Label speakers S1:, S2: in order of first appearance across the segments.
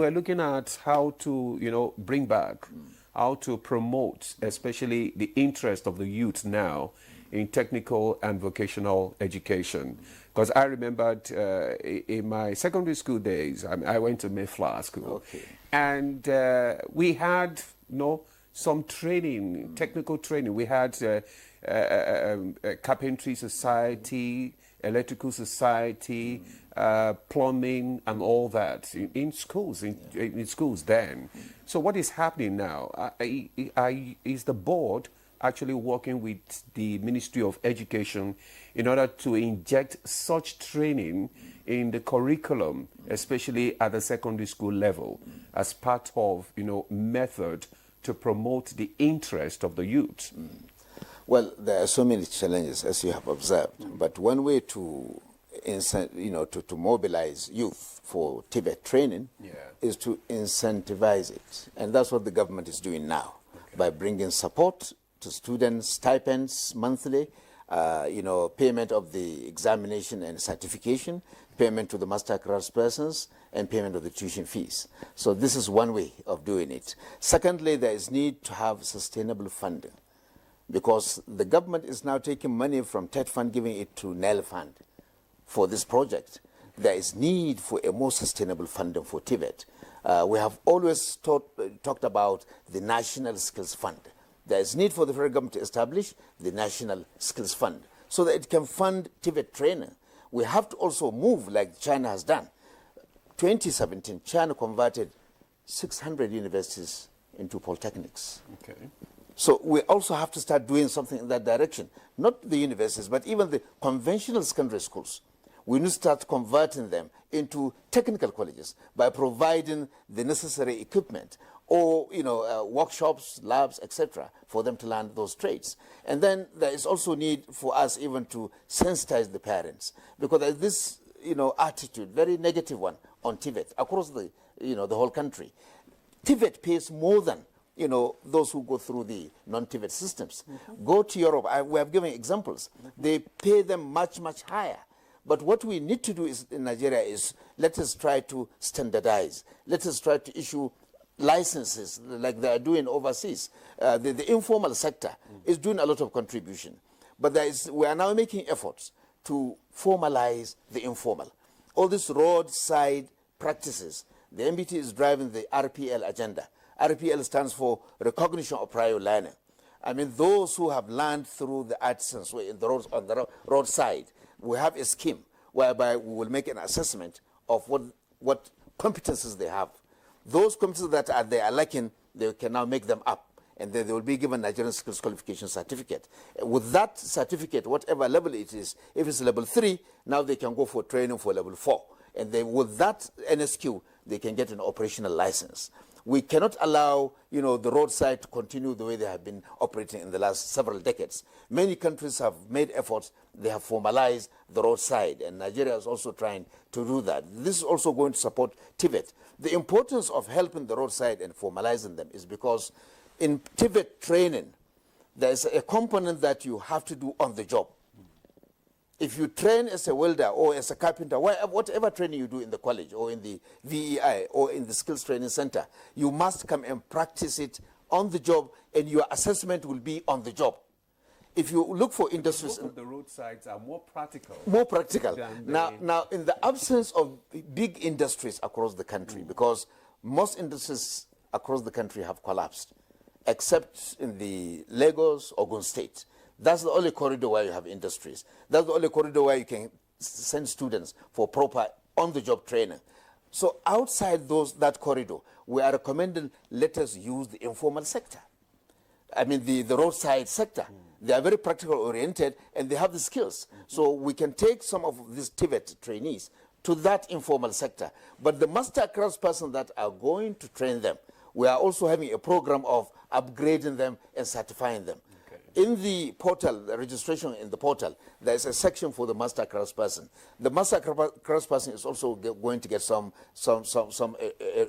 S1: We're looking at how to, bring back, how to promote, especially the interest of the youth now in technical and vocational education. Because I remembered in my secondary school days, I went to Mayflower School, and we had, some training, technical training. We had carpentry society, electrical society, plumbing, and all that in schools, in schools then. So what is happening now? Is the board actually working with the Ministry of Education in order to inject such training in the curriculum, especially at the secondary school level, as part of, method to promote the interest of the youth?
S2: Well, there are so many challenges, as you have observed, but one way to mobilize youth for TVET training is to incentivize it, and that's what the government is doing now by bringing support to students, stipends monthly, payment of the examination and certification, payment to the master craftspersons, and payment of the tuition fees. So this is one way of doing it. Secondly, there is need to have sustainable funding, because the government is now taking money from TET Fund, giving it to NEL Fund for this project. There is need for a more sustainable funding for TVET. We have always talked about the National Skills Fund. There is need for the federal government to establish the National Skills Fund so that it can fund TVET training. We have to also move like China has done. 2017, China converted 600 universities into polytechnics.
S1: Okay.
S2: So we also have to start doing something in that direction. Not the universities, but even the conventional secondary schools. We need to start converting them into technical colleges by providing the necessary equipment or workshops, labs, etc., for them to learn those trades. And then there is also need for us even to sensitize the parents, because there's this attitude, very negative one, on TVET across the the whole country. TVET pays more than those who go through the non-TVET systems. Go to Europe. We have given examples. They pay them much, much higher. But what we need to do in Nigeria is, let us try to standardize. Let us try to issue licenses like they are doing overseas. The informal sector is doing a lot of contribution. But we are now making efforts to formalize the informal. All these roadside practices, the MBT is driving the RPL agenda. RPL stands for Recognition of Prior Learning. I mean, those who have learned through the artisans way on the roadside, we have a scheme whereby we will make an assessment of what competences they have. Those competences that they are lacking, they can now make them up, and then they will be given Nigerian Skills Qualification Certificate. With that certificate, whatever level it is, if it's level 3, now they can go for training for level 4. And then with that NSQ, they can get an operational license. We cannot allow, the roadside to continue the way they have been operating in the last several decades. Many countries have made efforts. They have formalized the roadside, and Nigeria is also trying to do that. This is also going to support TVET. The importance of helping the roadside and formalizing them is because in TVET training, there's a component that you have to do on the job. If you train as a welder or as a carpenter, whatever training you do in the college or in the VEI or in the skills training center, you must come and practice it on the job, and your assessment will be on the job. If you look for industries...
S1: Most of the roadsides are more practical.
S2: More practical. Now, in the absence of big industries across the country, because most industries across the country have collapsed, except in the Lagos, Ogun State. That's the only corridor where you have industries. That's the only corridor where you can send students for proper on-the-job training. So outside that corridor, we are recommending let us use the informal sector. I mean, the roadside sector. They are very practical oriented, and they have the skills. So we can take some of these TVET trainees to that informal sector. But the master craftspersons that are going to train them, we are also having a program of upgrading them and certifying them. In the portal, the registration in the portal, there is a section for the master craftsperson. The master craftsperson is also going to get some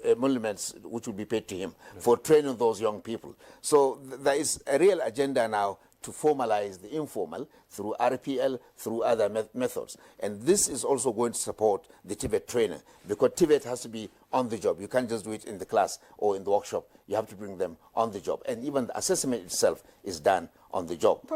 S2: emoluments which will be paid to him for training those young people. So there is a real agenda now to formalize the informal through RPL, through other methods. And this is also going to support the TVET trainer, because TVET has to be on the job. You can't just do it in the class or in the workshop. You have to bring them on the job. And even the assessment itself is done on the job.